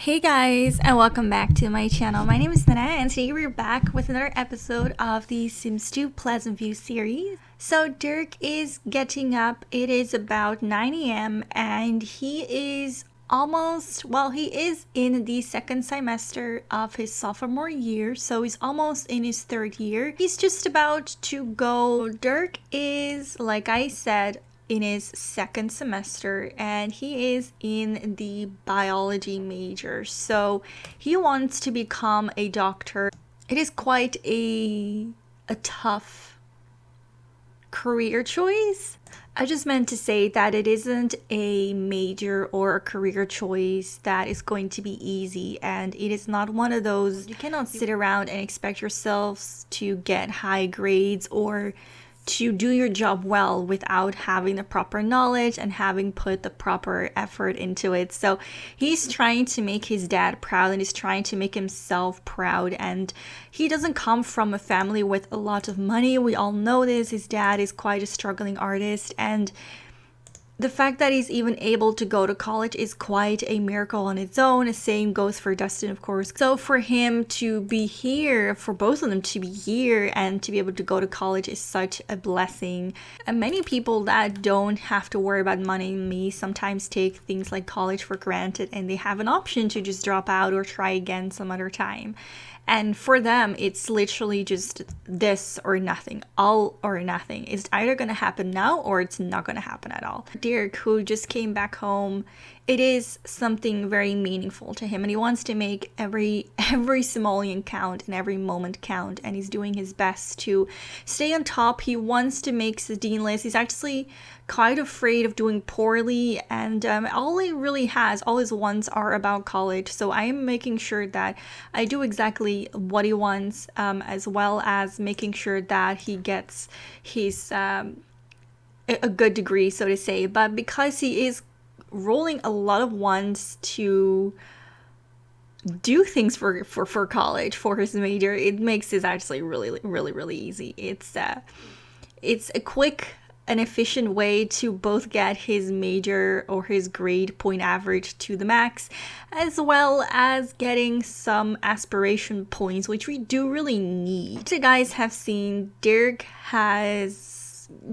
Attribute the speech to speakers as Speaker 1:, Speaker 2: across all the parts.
Speaker 1: Hey guys, and welcome back to my channel. My name is Nenna, and today we're back with another episode of the Sims 2 Pleasantview series. So Dirk is getting up. It is about 9 a.m. and he is he is in the second semester of his sophomore year, so he's almost in his third year. He's just about to go. Dirk is, like I said, in his second semester, and he is in the biology major, so he wants to become a doctor. It is quite a tough career choice. I just meant to say that it isn't a major or a career choice that is going to be easy, and it is not one of those you cannot sit around and expect yourselves to get high grades or to do your job well without having the proper knowledge and having put the proper effort into it. So he's trying to make his dad proud, and he's trying to make himself proud, and he doesn't come from a family with a lot of money. We all know this. His dad is quite a struggling artist, and the fact that he's even able to go to college is quite a miracle on its own. The same goes for Dustin, of course. So for him to be here, for both of them to be here and to be able to go to college is such a blessing. And many people that don't have to worry about money may sometimes take things like college for granted, and they have an option to just drop out or try again some other time. And for them, it's literally just this or nothing, all or nothing. It's either going to happen now or it's not going to happen at all. Dirk, who just came back home, it is something very meaningful to him, and he wants to make every simoleon count and every moment count, and he's doing his best to stay on top. He wants to make the dean list. He's actually quite afraid of doing poorly, and all his wants are about college. So I am making sure that I do exactly what he wants, as well as making sure that he gets his a good degree, so to say. But because he is rolling a lot of ones to do things for college, for his major, it makes this actually really easy. It's a quick and efficient way to both get his major or his grade point average to the max, as well as getting some aspiration points, which we do really need. As you guys have seen, Dirk has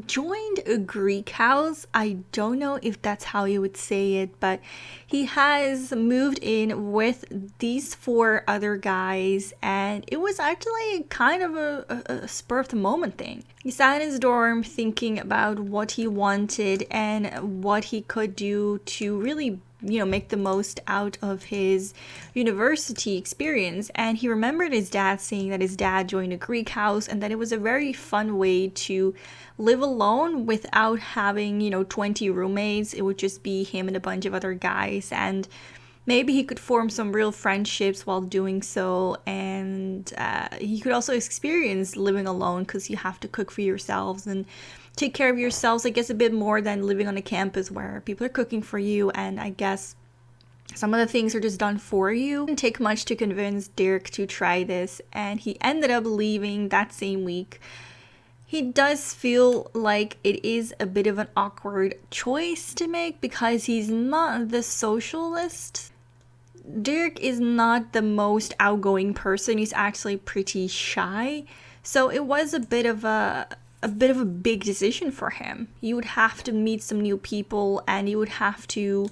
Speaker 1: joined a Greek house. I don't know if that's how you would say it, but he has moved in with these 4 other guys, and it was actually kind of a spur of the moment thing. He sat in his dorm thinking about what he wanted and what he could do to really make the most out of his university experience. And he remembered his dad saying that his dad joined a Greek house and that it was a very fun way to live alone without having 20 roommates. It would just be him and a bunch of other guys, and maybe he could form some real friendships while doing so. And he could also experience living alone, because you have to cook for yourselves and take care of yourselves, I guess, a bit more than living on a campus where people are cooking for you, and I guess some of the things are just done for you. It didn't take much to convince Dirk to try this, and he ended up leaving that same week. He does feel like it is a bit of an awkward choice to make because he's not the socialist. Dirk is not the most outgoing person. He's actually pretty shy, so it was a bit of a big decision for him. You would have to meet some new people, and you would have to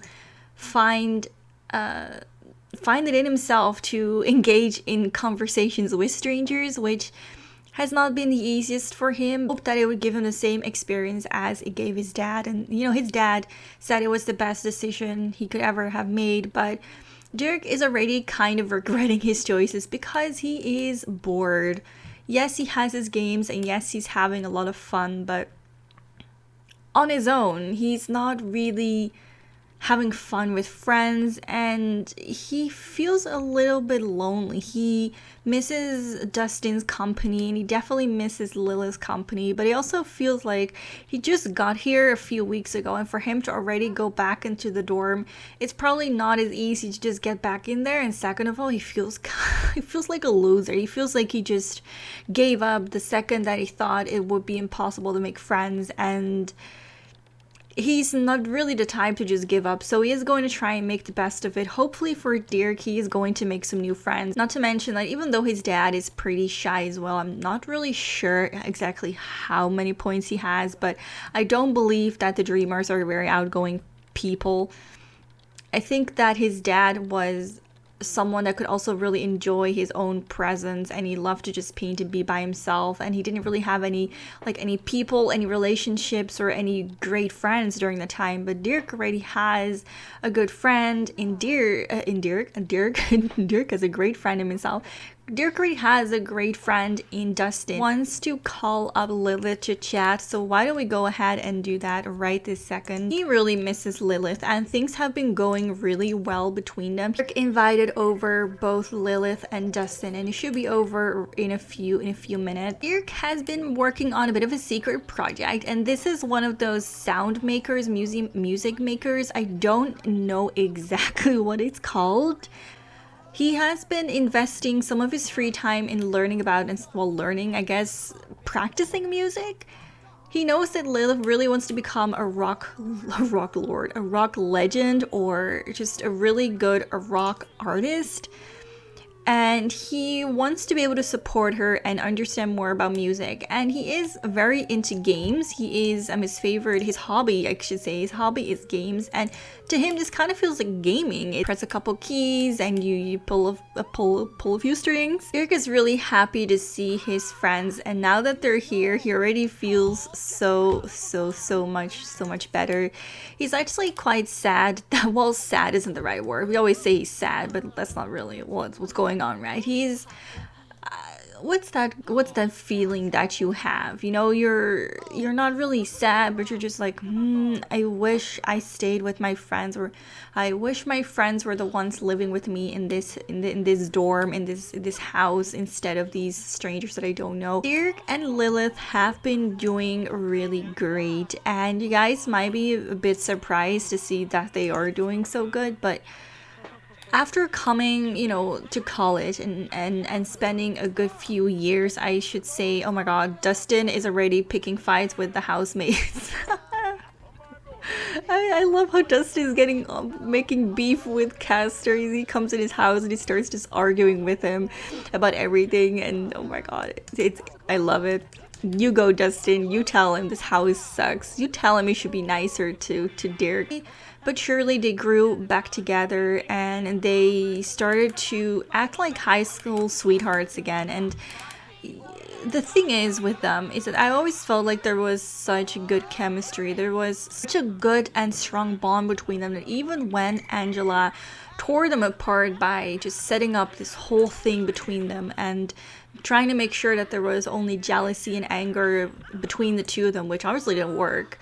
Speaker 1: find it in himself to engage in conversations with strangers, which has not been the easiest for him. Hope that it would give him the same experience as it gave his dad. And his dad said it was the best decision he could ever have made, but Dirk is already kind of regretting his choices because he is bored. Yes, he has his games, and yes, he's having a lot of fun, but on his own, he's not really having fun with friends, and he feels a little bit lonely. He misses Dustin's company, and he definitely misses Lilith's company, but he also feels like he just got here a few weeks ago, and for him to already go back into the dorm, it's probably not as easy to just get back in there. And second of all, he feels like a loser. He feels like he just gave up the second that he thought it would be impossible to make friends, and he's not really the type to just give up, so he is going to try and make the best of it. Hopefully for Dirk, he is going to make some new friends. Not to mention that even though his dad is pretty shy as well, I'm not really sure exactly how many points he has, but I don't believe that the Dreamers are very outgoing people. I think that his dad was someone that could also really enjoy his own presence, and he loved to just paint and be by himself, and he didn't really have any people, any relationships, or any great friends during the time. But Dirk already has a good friend in Dirk. Dirk has a great friend in himself. Dirk already has a great friend in Dustin. Wants to call up Lilith to chat, so why don't we go ahead and do that right this second. He really misses Lilith, and things have been going really well between them. Dirk invited over both Lilith and Dustin, and it should be over in a few minutes. Dirk has been working on a bit of a secret project, and this is one of those sound makers, music makers. I don't know exactly what it's called. He has been investing some of his free time in learning about, I guess, practicing music. He knows that Lilith really wants to become a rock legend, or just a really good rock artist. And he wants to be able to support her and understand more about music. And he is very into games. He is his hobby, I should say. His hobby is games. And to him, this kind of feels like gaming. You press a couple keys and you pull a few strings. Dirk is really happy to see his friends. And now that they're here, he already feels so much better. He's actually quite sad. Well, sad isn't the right word. We always say he's sad, but that's not really what's going on, right? He's what's that feeling that you have? You know, you're not really sad, but you're just like, I wish I stayed with my friends, or I wish my friends were the ones living with me in this dorm, in this house, instead of these strangers that I don't know. Dirk and Lilith have been doing really great, and you guys might be a bit surprised to see that they are doing so good, but after coming, to college and spending a good few years, I should say, oh my god, Dustin is already picking fights with the housemates. I love how Dustin is making beef with Castor. He comes in his house and he starts just arguing with him about everything, and oh my god, I love it. You go, Dustin. You tell him this house sucks. You tell him he should be nicer to Dirk. But surely they grew back together and they started to act like high school sweethearts again. And the thing is with them is that I always felt like there was such good chemistry. There was such a good and strong bond between them that even when Angela tore them apart by just setting up this whole thing between them and trying to make sure that there was only jealousy and anger between the two of them, which obviously didn't work.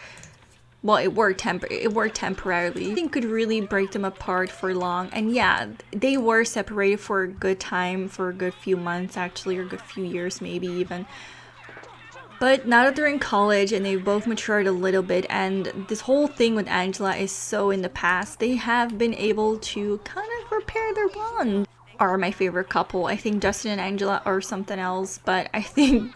Speaker 1: Well, it worked temporarily. I think could really break them apart for long. And yeah, they were separated for a good time, for a good few months actually, or a good few years maybe even. But now that they're in college and they've both matured a little bit, and this whole thing with Angela is so in the past, they have been able to kind of repair their bond. Are my favorite couple. I think Dustin and Angela are something else, but I think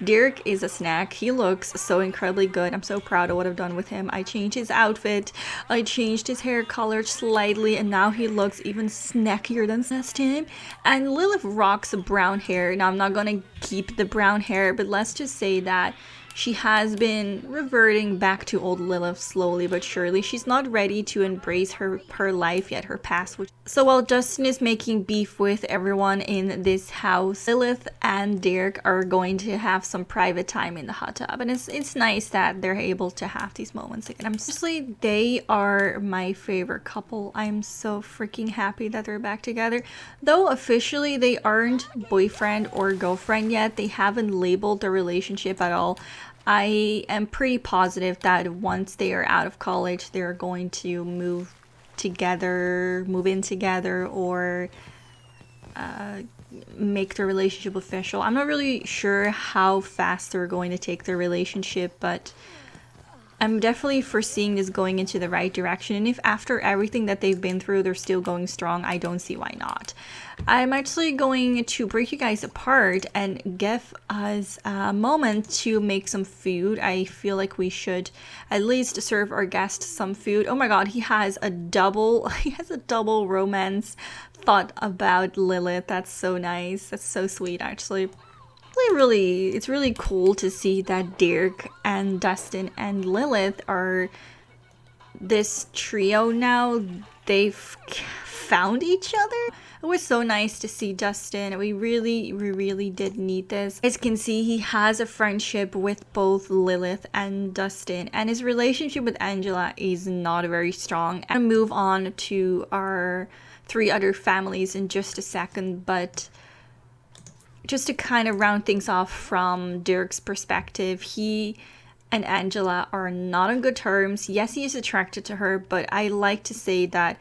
Speaker 1: Dirk is a snack. He looks so incredibly good. I'm so proud of what I've done with him. I changed his outfit, I changed his hair color slightly, and now he looks even snackier than last time. And Lilith rocks brown hair. Now I'm not gonna keep the brown hair, but let's just say that she has been reverting back to old Lilith slowly but surely. She's not ready to embrace her life yet, her past. So while Dustin is making beef with everyone in this house, Lilith and Dirk are going to have some private time in the hot tub. And it's nice that they're able to have these moments again. Seriously, they are my favorite couple. I'm so freaking happy that they're back together. Though officially they aren't boyfriend or girlfriend yet. They haven't labeled their relationship at all. I am pretty positive that once they are out of college, they're going to move in together, or make their relationship official. I'm not really sure how fast they're going to take their relationship, but I'm definitely foreseeing this going into the right direction. And if after everything that they've been through, they're still going strong, I don't see why not. I'm actually going to break you guys apart and give us a moment to make some food. I feel like we should at least serve our guest some food. Oh my god, he has a double romance thought about Lilith. That's so nice. That's so sweet, actually. It's really cool to see that Dirk and Dustin and Lilith are this trio now. They've found each other. It was so nice to see Dustin. We really did need this. As you can see, he has a friendship with both Lilith and Dustin, and his relationship with Angela is not very strong. I'll move on to our 3 other families in just a second, but just to kind of round things off from Dirk's perspective, he and Angela are not on good terms. Yes, he is attracted to her, but I like to say that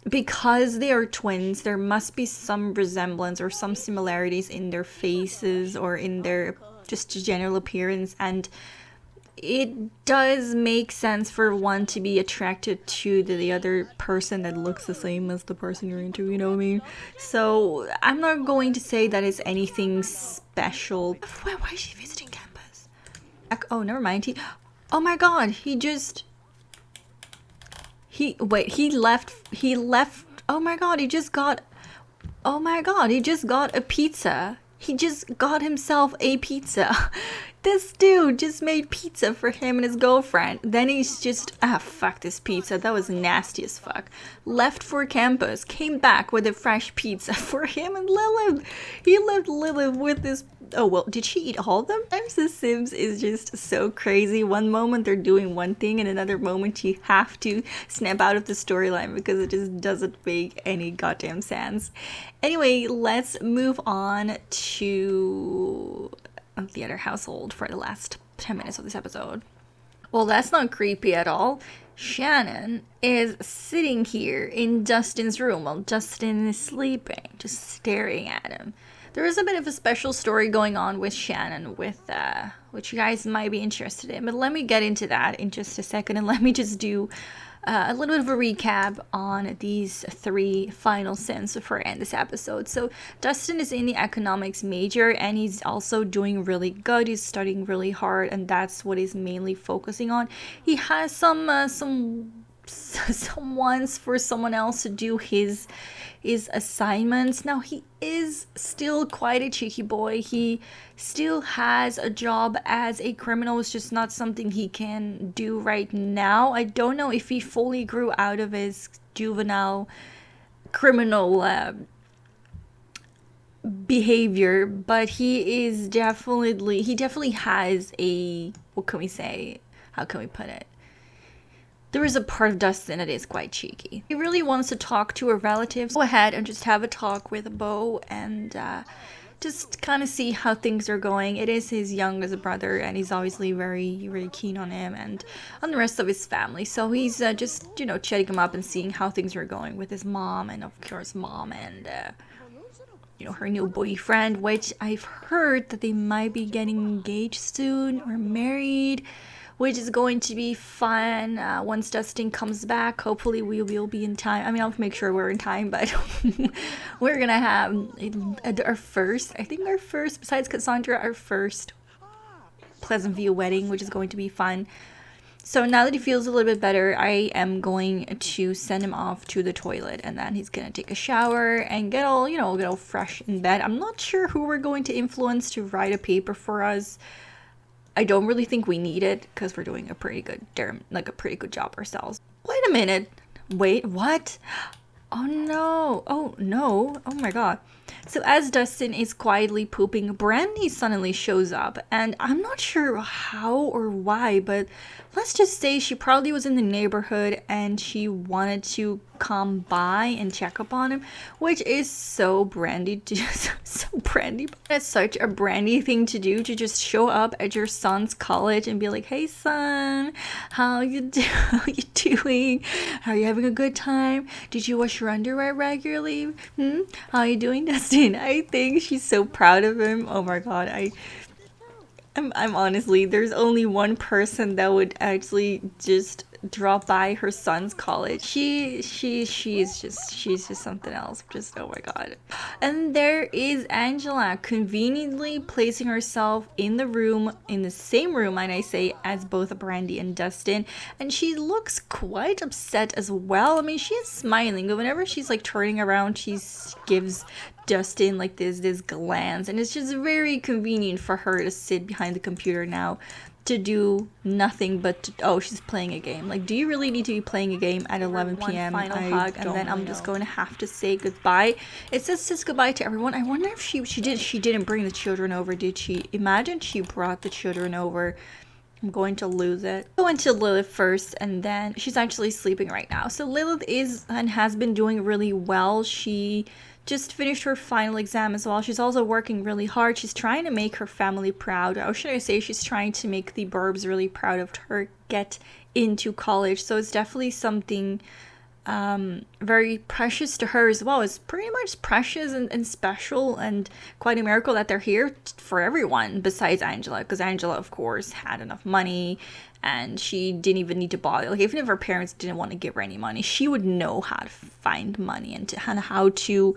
Speaker 1: because they are twins, there must be some resemblance or some similarities in their faces or in their just general appearance, and it does make sense for one to be attracted to the other person that looks the same as the person you're into, you know what I mean? So I'm not going to say that it's anything special. Why is she visiting campus? Oh, never mind. Oh my god, he left. Oh my god, he just got a pizza. He just got himself a pizza. This dude just made pizza for him and his girlfriend. Then he's just, fuck this pizza. That was nasty as fuck. Left for campus, came back with a fresh pizza for him and Lilith. He left Lilith with this. Oh, well, did she eat all of them? Sometimes The Sims is just so crazy. One moment they're doing one thing, and another moment you have to snap out of the storyline because it just doesn't make any goddamn sense. Anyway, let's move on to the other household for the last 10 minutes of this episode. Well, that's not creepy at all. Shannon is sitting here in Dustin's room while Dustin is sleeping, just staring at him. There is a bit of a special story going on with Shannon, which you guys might be interested in, but let me get into that in just a second, and let me just do a little bit of a recap on these 3 final sins for end this episode. So Dustin is in the economics major, and he's also doing really good. He's studying really hard, and that's what he's mainly focusing on. He has some wants for someone else to do his assignments. Now, he is still quite a cheeky boy. He still has a job as a criminal. It's just not something he can do right now. I don't know if he fully grew out of his juvenile criminal behavior, but he definitely has a, what can we say? How can we put it? There is a part of Dustin that is quite cheeky. He really wants to talk to a relative. Go ahead and just have a talk with 𝖮𝖮 and just kind of see how things are going. It is his youngest brother, and he's obviously very keen on him and on the rest of his family. So he's just, chatting him up and seeing how things are going with his mom, and of course mom and her new boyfriend, which I've heard that they might be getting engaged soon or married, which is going to be fun once Dustin comes back. Hopefully we will be in time. I mean, I'll make sure we're in time, but we're gonna have our first, besides Cassandra, our first Pleasantview wedding, which is going to be fun. So now that he feels a little bit better, I am going to send him off to the toilet, and then he's gonna take a shower and get all fresh in bed. I'm not sure who we're going to influence to write a paper for us. I don't really think we need it because we're doing a pretty good job ourselves. Wait a minute. Wait, what? Oh no. Oh no. Oh my god. So as Dustin is quietly pooping, Brandi suddenly shows up, and I'm not sure how or why, but let's just say she probably was in the neighborhood and she wanted to come by and check up on him, which is so Brandi, so Brandi. It's such a Brandi thing to do, to just show up at your son's college and be like, hey son, how you doing? Are you having a good time? Did you wash your underwear regularly? How are you doing, Dustin? I think she's so proud of him. Oh my god, I'm honestly, there's only one person that would actually just drop by her son's college. She's just something else. Just, oh my god. And there is Angela conveniently placing herself in the same room, might I say, as both Brandi and Dustin. And she looks quite upset as well. I mean, she is smiling, but whenever she's like turning around, she gives Dustin like this glance, and it's just very convenient for her to sit behind the computer now to do nothing but oh, she's playing a game. Like, do you really need to be playing a game at 11 p.m? Final hug, and then I'm just going to have to say goodbye. It says goodbye to everyone. I wonder if she didn't bring the children over, did she? Imagine she brought the children over. I'm going to lose it. Go into Lilith first, and then she's actually sleeping right now. So Lilith is and has been doing really well. She just finished her final exam as well. She's also working really hard. She's trying to make her family proud. Or should I say she's trying to make the 𝖮𝖮𝖫𝖫 really proud of her get into college. So it's definitely something very precious to her as well. It's pretty much precious and special, and quite a miracle that they're here for everyone besides Angela, because Angela of course had enough money and she didn't even need to bother. Like, even if her parents didn't want to give her any money, she would know how to find money and how to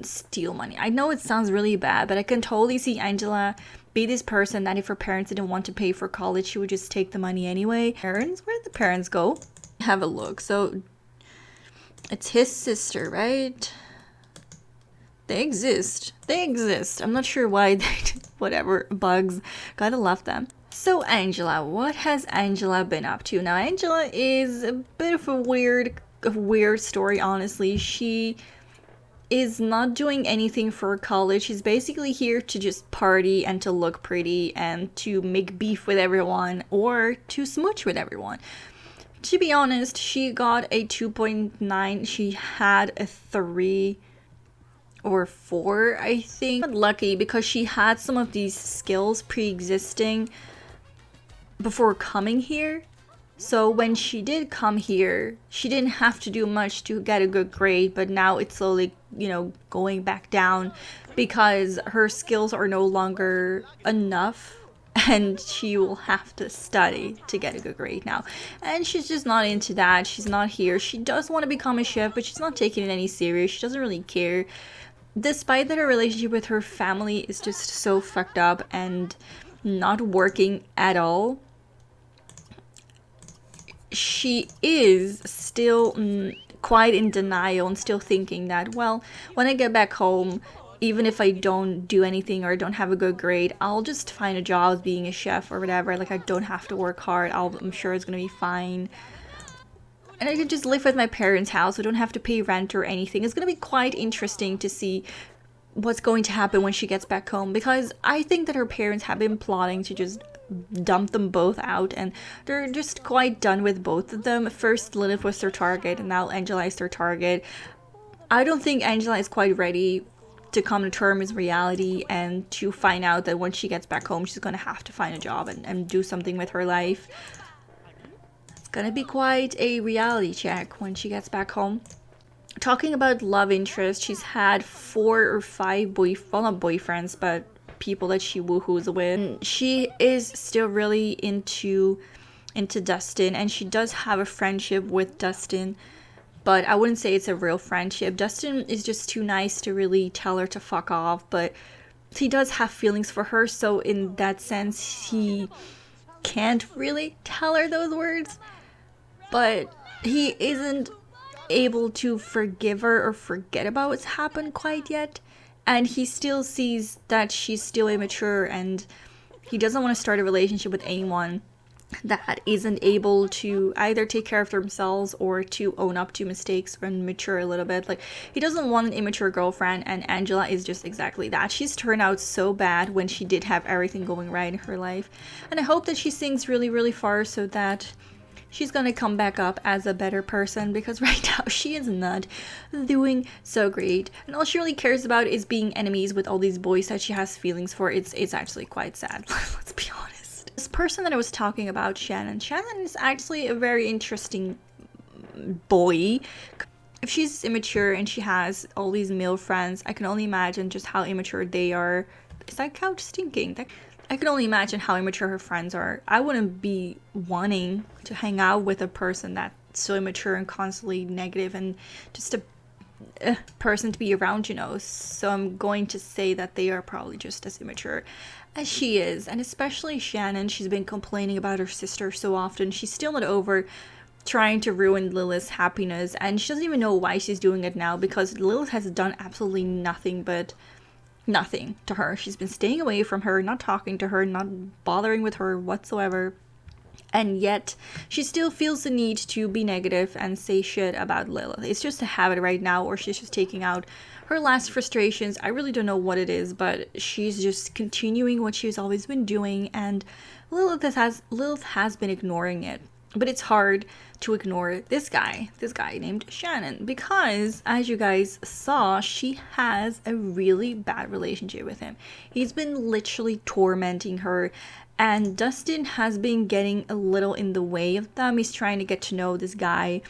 Speaker 1: steal money. I know it sounds really bad, but I can totally see Angela be this person that if her parents didn't want to pay for college, she would just take the money anyway. Parents, where did the parents go? Have a look. So it's his sister, right? They exist. I'm not sure why they whatever, bugs. Gotta love them. So Angela, what has Angela been up to? Now Angela is a bit of a weird story, honestly. She is not doing anything for college. She's basically here to just party and to look pretty and to make beef with everyone or to smooch with everyone. To be honest, she got a 2.9. She had a 3 or 4, I think. Lucky because she had some of these skills pre-existing before coming here. So when she did come here, she didn't have to do much to get a good grade, but now it's slowly, going back down because her skills are no longer enough and she will have to study to get a good grade now. And she's just not into that. She's not here. She does want to become a chef, but she's not taking it any serious. She doesn't really care. Despite that her relationship with her family is just so fucked up and not working at all, she is still quite in denial and still thinking that, well, when I get back home, even if I don't do anything or don't have a good grade, I'll just find a job as being a chef or whatever. Like, I don't have to work hard. I'm sure it's gonna be fine. And I could just live at my parents' house. I don't have to pay rent or anything. It's gonna be quite interesting to see what's going to happen when she gets back home, because I think that her parents have been plotting to just dump them both out, and they're just quite done with both of them. First Lilith was their target, and now Angela is their target. I don't think Angela is quite ready to come to terms with reality and to find out that when she gets back home, she's gonna have to find a job and do something with her life. It's gonna be quite a reality check when she gets back home. Talking about love interest, she's had 4 or 5 well, not boyfriends, but people that she woohoos with. She is still really into Dustin, and she does have a friendship with Dustin, but I wouldn't say it's a real friendship. Dustin is just too nice to really tell her to fuck off, but he does have feelings for her, so in that sense he can't really tell her those words, but he isn't able to forgive her or forget about what's happened quite yet. And he still sees that she's still immature, and he doesn't want to start a relationship with anyone that isn't able to either take care of themselves or to own up to mistakes and mature a little bit. Like, he doesn't want an immature girlfriend, and Angela is just exactly that. She's turned out so bad when she did have everything going right in her life. And I hope that she sings really, really far so that she's gonna come back up as a better person, because right now she is not doing so great, and all she really cares about is being enemies with all these boys that she has feelings for. It's actually quite sad. Let's be honest. This person that I was talking about, Shannon is actually a very interesting boy. If she's immature and she has all these male friends, I can only imagine just how immature they are. Is that couch stinking? I can only imagine how immature her friends are. I wouldn't be wanting to hang out with a person that's so immature and constantly negative and just a person to be around, you know. So I'm going to say that they are probably just as immature as she is. And especially Shannon, she's been complaining about her sister so often. She's still not over trying to ruin Lilith's happiness, and she doesn't even know why she's doing it now, because Lilith has done absolutely nothing to her. She's been staying away from her, not talking to her, not bothering with her whatsoever. And yet, she still feels the need to be negative and say shit about Lilith. It's just a habit right now, or she's just taking out her last frustrations. I really don't know what it is, but she's just continuing what she's always been doing, and Lilith has been ignoring it. But it's hard to ignore this guy named Shannon, because as you guys saw, she has a really bad relationship with him. He's been literally tormenting her, and Dustin has been getting a little in the way of them. He's trying to get to know this guy,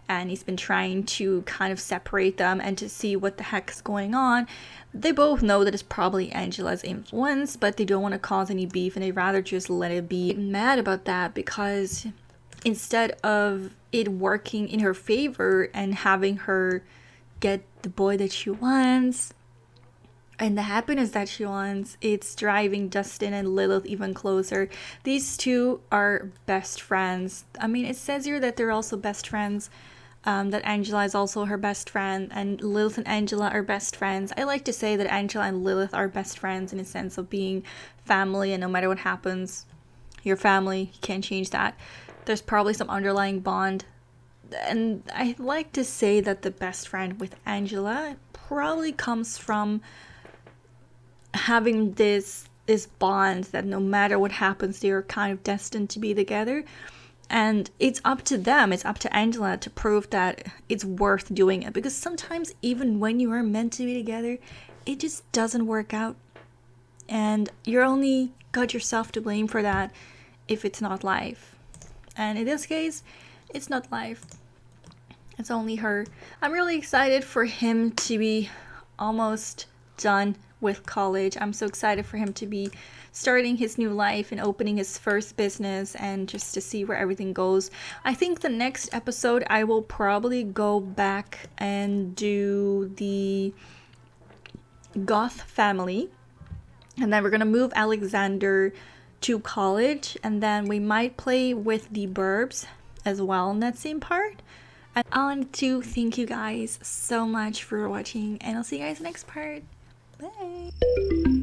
Speaker 1: and he's been trying to kind of separate them and to see what the heck is going on. They both know that it's probably Angela's influence, but they don't want to cause any beef, and they'd rather just let it be. Mad about that, because instead of it working in her favor and having her get the boy that she wants and the happiness that she wants, it's driving Dustin and Lilith even closer. These two are best friends. I mean, it says here that they're also best friends, that Angela is also her best friend, and Lilith and Angela are best friends. I like to say that Angela and Lilith are best friends in a sense of being family, and no matter what happens, you're family, you can't change that. There's probably some underlying bond. And I like to say that the best friend with Angela probably comes from having this bond that no matter what happens, they are kind of destined to be together. And it's up to them, it's up to Angela to prove that it's worth doing it. Because sometimes even when you are meant to be together, it just doesn't work out. And you're only got yourself to blame for that if it's not life. And in this case, it's not life. It's only her. I'm really excited for him to be almost done with college. I'm so excited for him to be starting his new life and opening his first business, and just to see where everything goes. I think the next episode I will probably go back and do the Goth family. And then we're going to move Alexander to college, and then we might play with the Burbs as well in that same part. And I want to thank you guys so much for watching, and I'll see you guys next part. Bye.